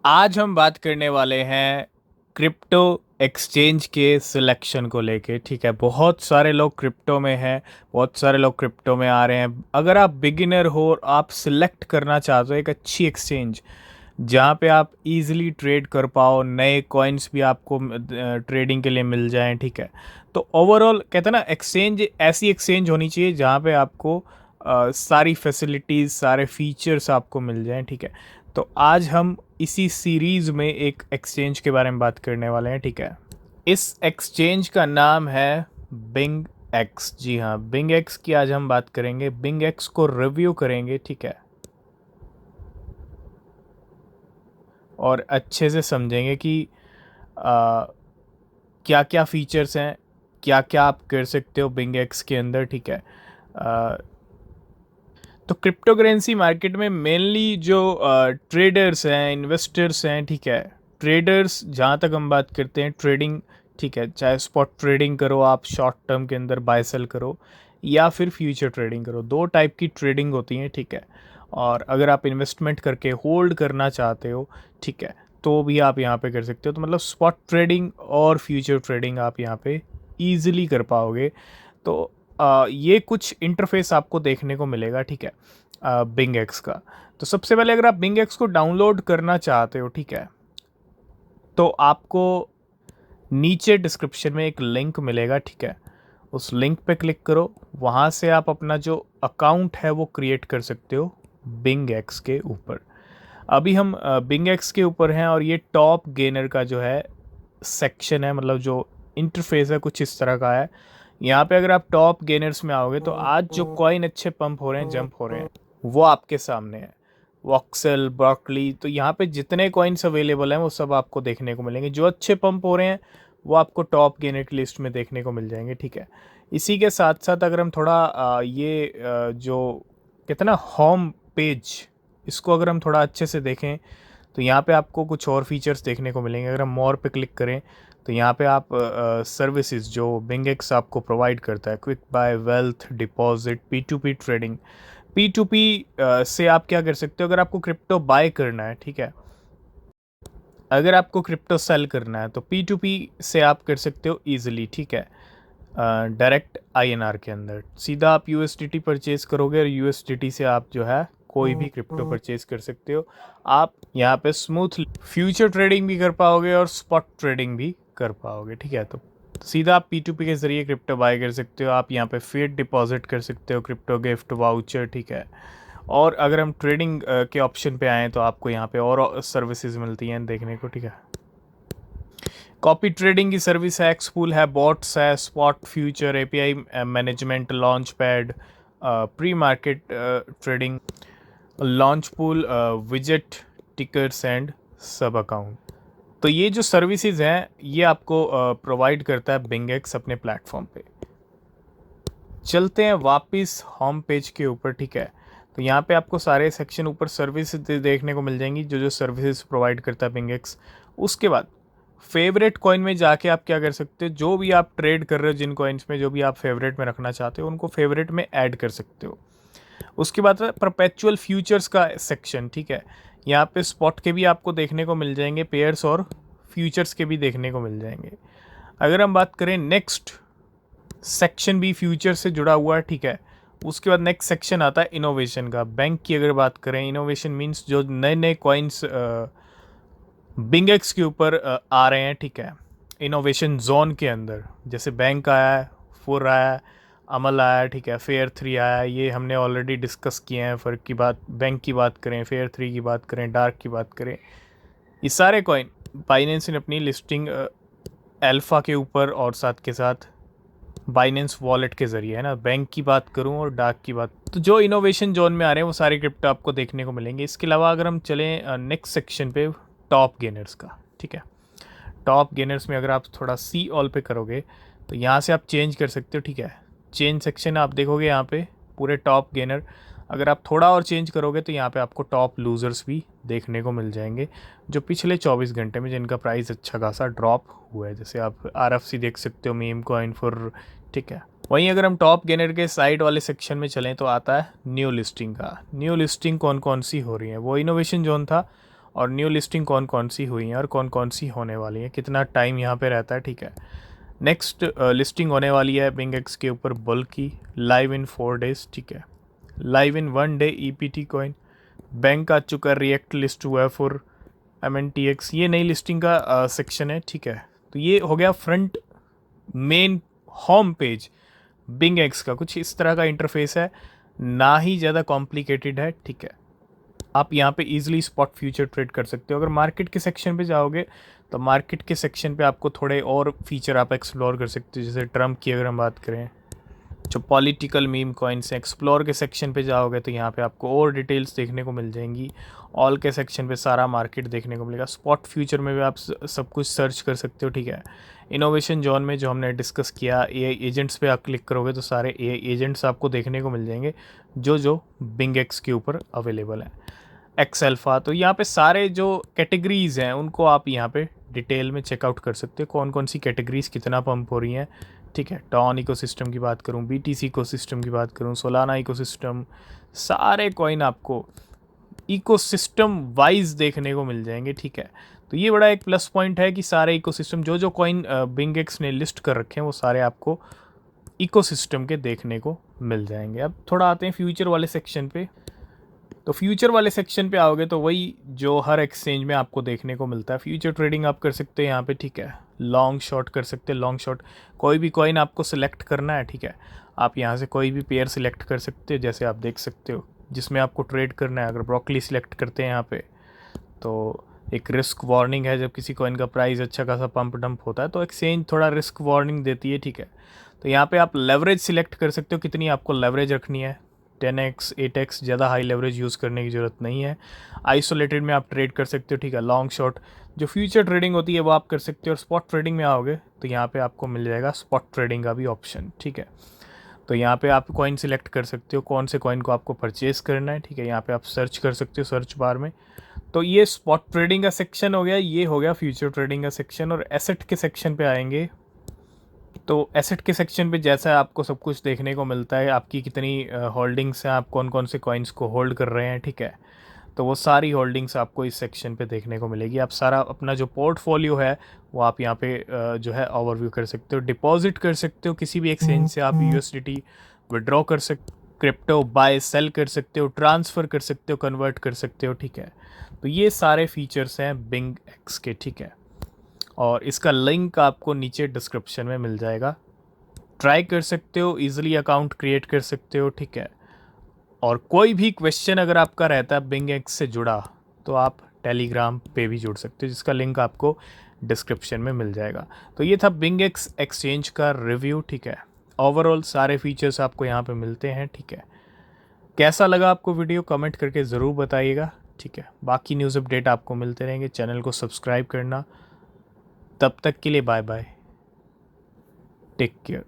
आज हम बात करने वाले हैं क्रिप्टो एक्सचेंज के सिलेक्शन को लेके। ठीक है, बहुत सारे लोग क्रिप्टो में हैं, बहुत सारे लोग क्रिप्टो में आ रहे हैं। अगर आप बिगिनर हो और आप सिलेक्ट करना चाहते हो एक अच्छी एक्सचेंज जहाँ पे आप इजीली ट्रेड कर पाओ, नए कॉइन्स भी आपको ट्रेडिंग के लिए मिल जाएं, ठीक है, तो ओवरऑल कहते हैं ना, एक्सचेंज ऐसी एक्सचेंज होनी चाहिए जहाँ पे आपको सारी फैसिलिटीज़, सारे फीचर्स आपको मिल जाएं। ठीक है, तो आज हम इसी सीरीज में एक एक्सचेंज के बारे में बात करने वाले हैं। ठीक है, इस एक्सचेंज का नाम है बिंग एक्स। जी हाँ, बिंग एक्स की आज हम बात करेंगे, बिंग एक्स को रिव्यू करेंगे। ठीक है, और अच्छे से समझेंगे कि क्या क्या फीचर्स हैं, क्या क्या आप कर सकते हो बिंग एक्स के अंदर। ठीक है, आ, तो क्रिप्टो करेंसी मार्केट में मेनली जो ट्रेडर्स हैं, इन्वेस्टर्स हैं, ठीक है, ट्रेडर्स जहाँ तक हम बात करते हैं ट्रेडिंग, ठीक है, चाहे स्पॉट ट्रेडिंग करो आप, शॉर्ट टर्म के अंदर बाय सेल करो, या फिर फ्यूचर ट्रेडिंग करो, दो टाइप की ट्रेडिंग होती हैं। ठीक है, और अगर आप इन्वेस्टमेंट करके होल्ड करना चाहते हो, ठीक है, तो भी आप यहाँ पे कर सकते हो। तो मतलब स्पॉट ट्रेडिंग और फ्यूचर ट्रेडिंग आप यहाँ पे ईजिली कर पाओगे। तो ये कुछ इंटरफेस आपको देखने को मिलेगा। ठीक है, बिंग एक्स का। तो सबसे पहले अगर आप बिंग एक्स को डाउनलोड करना चाहते हो, ठीक है, तो आपको नीचे डिस्क्रिप्शन में एक लिंक मिलेगा। ठीक है, उस लिंक पे क्लिक करो, वहाँ से आप अपना जो अकाउंट है वो क्रिएट कर सकते हो बिंग एक्स के ऊपर। अभी हम बिंग एक्स के ऊपर हैं और ये टॉप गेनर का जो है सेक्शन है, मतलब जो इंटरफेस है कुछ इस तरह का है। यहाँ पे अगर आप टॉप गेनर्स में आओगे तो आज जो कॉइन अच्छे पंप हो रहे हैं, जंप हो रहे हैं, वो आपके सामने है। वॉक्सेल, ब्रॉकली, तो यहाँ पे जितने कॉइन्स अवेलेबल हैं वो सब आपको देखने को मिलेंगे। जो अच्छे पंप हो रहे हैं वो आपको टॉप गेनर की लिस्ट में देखने को मिल जाएंगे। ठीक है, इसी के साथ साथ अगर हम थोड़ा जो कहते हैं ना होम पेज, इसको अगर हम थोड़ा अच्छे से देखें तो यहाँ पे आपको कुछ और फीचर्स देखने को मिलेंगे। अगर हम मोर पे क्लिक करें तो यहाँ पे आप सर्विसेज जो बिंगेक्स आपको प्रोवाइड करता है, quick buy, wealth deposit, P to P trading. P to P से आप क्या कर सकते हो, अगर आपको क्रिप्टो बाय करना है, ठीक है, अगर आपको क्रिप्टो सेल करना है तो पी टू पी से आप कर सकते हो ईजिली। ठीक है, डायरेक्ट आईएनआर के अंदर सीधा आप यूएसडीटी परचेज करोगे और यूएसडीटी से आप जो है कोई भी क्रिप्टो परचेज कर सकते हो। आप यहाँ पे स्मूथ फ्यूचर ट्रेडिंग भी कर पाओगे और स्पॉट ट्रेडिंग भी कर पाओगे। ठीक है, तो सीधा आप पी टू पी के ज़रिए क्रिप्टो बाय कर सकते हो। आप यहाँ पे फिएट डिपॉजिट कर सकते हो, क्रिप्टो गिफ्ट वाउचर। ठीक है, और अगर हम ट्रेडिंग के ऑप्शन पे आएँ तो आपको यहाँ पे और सर्विसेज मिलती हैं देखने को। ठीक है, कॉपी ट्रेडिंग की सर्विस है, एक्सपूल है, बॉट्स है, spot future, API management, launch pad, pre market trading, launch pool, विजेट, टिकर्स एंड सब अकाउंट। तो ये जो सर्विसेज हैं ये आपको प्रोवाइड करता है बिंगेक्स अपने प्लेटफॉर्म पे। चलते हैं वापस होम पेज के ऊपर। ठीक है, तो यहाँ पे आपको सारे सेक्शन ऊपर सर्विस देखने को मिल जाएंगी, जो जो सर्विसेज प्रोवाइड करता है बिंगेक्स। उसके बाद फेवरेट कॉइन में जाके आप क्या कर सकते हो, जो भी आप ट्रेड कर रहे हो, जिन कॉइन्स में जो भी आप फेवरेट में रखना चाहते हो उनको फेवरेट में ऐड कर सकते हो। उसके बाद परपेचुअल फ्यूचर्स का सेक्शन। ठीक है, यहाँ पे स्पॉट के भी आपको देखने को मिल जाएंगे, पेयर्स और फ्यूचर्स के भी देखने को मिल जाएंगे। अगर हम बात करें नेक्स्ट सेक्शन भी फ्यूचर से जुड़ा हुआ है। ठीक है, उसके बाद नेक्स्ट सेक्शन आता है इनोवेशन का। बैंक की अगर बात करें, इनोवेशन मीन्स जो नए नए कॉइन्स बिंगेक्स के ऊपर आ रहे हैं। ठीक है, इनोवेशन जोन के अंदर जैसे बैंक आया है, फुर आया है, अमल आया है, ठीक है, फेयर थ्री आया है, ये हमने ऑलरेडी डिस्कस किए हैं। फ़र्क की बात, बैंक की बात करें, फेयर थ्री की बात करें, डार्क की बात करें, ये सारे कॉइन बाइनेंस ने अपनी लिस्टिंग अल्फ़ा के ऊपर और साथ के साथ बाइनेंस वॉलेट के ज़रिए, है ना। बैंक की बात करूं और डार्क की बात, तो जो इनोवेशन जोन में आ रहे हैं वो सारे क्रिप्टो आपको देखने को मिलेंगे। इसके अलावा अगर हम चलें नेक्स्ट सेक्शन पे, टॉप गेनर्स का। ठीक है, टॉप गेनर्स में अगर आप थोड़ा सी ऑल पे करोगे तो यहाँ से आप चेंज कर सकते हो। ठीक है, चेंज सेक्शन आप देखोगे यहाँ पे पूरे टॉप गेनर। अगर आप थोड़ा और चेंज करोगे तो यहाँ पे आपको टॉप लूज़र्स भी देखने को मिल जाएंगे, जो पिछले 24 घंटे में जिनका प्राइस अच्छा खासा ड्रॉप हुआ है। जैसे आप आरएफसी देख सकते हो, मीम कॉइन फॉर। ठीक है, वहीं अगर हम टॉप गेनर के साइड वाले सेक्शन में चलें तो आता है न्यू लिस्टिंग का। न्यू लिस्टिंग कौन कौन सी हो रही है, वो इनोवेशन जोन था और न्यू लिस्टिंग कौन कौन सी हुई हैं और कौन कौन सी होने वाली हैं, कितना टाइम यहाँ पे रहता है, ठीक है। नेक्स्ट लिस्टिंग होने वाली है बिंग एक्स के ऊपर बुल की, लाइव इन 4 डेज, ठीक है। Live in 1 day EPT coin, bank आ चुका है, रिएक्ट लिस्ट हुआ है फॉर MNTX, ये नई लिस्टिंग का सेक्शन है, ठीक है। तो ये हो गया front main home page Bing X का, कुछ इस तरह का इंटरफेस है, ना ही ज़्यादा कॉम्प्लिकेटेड है, ठीक है। आप यहाँ पे इजीली स्पॉट फ्यूचर ट्रेड कर सकते हो। अगर मार्केट के सेक्शन पे जाओगे तो मार्केट के सेक्शन पे आपको थोड़े और फीचर आप एक्सप्लोर कर सकते हो, जैसे ट्रम्प की अगर हम बात करें, जो पॉलिटिकल मीम कॉइन्स हैं। एक्सप्लोर के सेक्शन पे जाओगे तो यहाँ पे आपको और डिटेल्स देखने को मिल जाएंगी। ऑल के सेक्शन पे सारा मार्केट देखने को मिलेगा। स्पॉट फ्यूचर में भी आप सब कुछ सर्च कर सकते हो, ठीक है। इनोवेशन जोन में जो हमने डिस्कस किया, AI एजेंट्स पे आप क्लिक करोगे तो सारे AI एजेंट्स आपको देखने को मिल जाएंगे जो बिंग एक्स के ऊपर अवेलेबल है। एक्स अल्फ़ा, तो यहाँ पे सारे जो कैटेगरीज़ हैं उनको आप यहाँ पे डिटेल में चेकआउट कर सकते हो, कौन कौन सी कैटेगरीज़ कितना पंप हो रही हैं, ठीक है। टॉन इकोसिस्टम की बात करूँ, BTC इकोसिस्टम की बात करूँ, सोलाना इकोसिस्टम, सारे कॉइन आपको इकोसिस्टम वाइज देखने को मिल जाएंगे, ठीक है। तो ये बड़ा एक प्लस पॉइंट है कि सारे इकोसिस्टम जो कॉइन बिंग एक्स ने लिस्ट कर रखे हैं वो सारे आपको इकोसिस्टम के देखने को मिल जाएंगे। अब थोड़ा आते हैं फ्यूचर वाले सेक्शन पे। तो फ्यूचर वाले सेक्शन पे आओगे तो वही जो हर एक्सचेंज में आपको देखने को मिलता है। फ्यूचर ट्रेडिंग आप कर सकते हैं यहाँ पे, ठीक है। लॉन्ग शॉर्ट कर सकते हैं, लॉन्ग शॉर्ट कोई भी कॉइन आपको सिलेक्ट करना है, ठीक है। आप यहाँ से कोई भी पेयर सिलेक्ट कर सकते हो, जैसे आप देख सकते हो जिसमें आपको ट्रेड करना है। अगर ब्रोकली सिलेक्ट करते हैं यहाँ पे तो एक रिस्क वार्निंग है, जब किसी कॉइन का प्राइस अच्छा खासा पंप डंप होता है तो एक्सचेंज थोड़ा रिस्क वार्निंग देती है, ठीक है। तो यहाँ पे आप लेवरेज सिलेक्ट कर सकते हो, कितनी आपको लेवरेज रखनी है, 10x 8x, ज़्यादा हाई लेवरेज यूज़ करने की ज़रूरत नहीं है। आइसोलेटेड में आप ट्रेड कर सकते हो, ठीक है। लॉन्ग शॉर्ट जो फ्यूचर ट्रेडिंग होती है वो आप कर सकते हो। और स्पॉट ट्रेडिंग में आओगे तो यहाँ पे आपको मिल जाएगा स्पॉट ट्रेडिंग का भी ऑप्शन, ठीक है। तो यहाँ पे आप कॉइन सिलेक्ट कर सकते हो, कौन से कॉइन को आपको परचेज़ करना है, ठीक है। यहाँ पे आप सर्च कर सकते हो सर्च बार में। तो ये स्पॉट ट्रेडिंग का सेक्शन हो गया, ये हो गया फ्यूचर ट्रेडिंग का सेक्शन। और एसेट के सेक्शन पे आएंगे तो एसेट के सेक्शन पे जैसा आपको सब कुछ देखने को मिलता है, आपकी कितनी होल्डिंग्स हैं, आप कौन कौन से कॉइन्स को होल्ड कर रहे हैं, ठीक है। तो वो सारी होल्डिंग्स आपको इस सेक्शन पे देखने को मिलेगी। आप सारा अपना जो पोर्टफोलियो है वो आप यहाँ पे जो है ओवरव्यू कर सकते हो। डिपॉजिट कर सकते हो किसी भी एक्सचेंज से, आप USDT विड्रॉ कर सकते, क्रिप्टो बाय सेल कर सकते हो, ट्रांसफ़र कर सकते हो, कन्वर्ट कर सकते हो, ठीक है। तो ये सारे फीचर्स हैं बिंग एक्स के, ठीक है। और इसका लिंक आपको नीचे डिस्क्रिप्शन में मिल जाएगा, ट्राई कर सकते हो, इजीली अकाउंट क्रिएट कर सकते हो, ठीक है। और कोई भी क्वेश्चन अगर आपका रहता है बिंग एक्स से जुड़ा तो आप टेलीग्राम पे भी जुड़ सकते हो, जिसका लिंक आपको डिस्क्रिप्शन में मिल जाएगा। तो ये था बिंग एक्स एक्सचेंज का रिव्यू, ठीक है। ओवरऑल सारे फीचर्स आपको यहाँ पे मिलते हैं, ठीक है। कैसा लगा आपको वीडियो कमेंट करके ज़रूर बताइएगा, ठीक है। बाकी न्यूज़ अपडेट आपको मिलते रहेंगे, चैनल को सब्सक्राइब करना। तब तक के लिए बाय बाय, टेक केयर।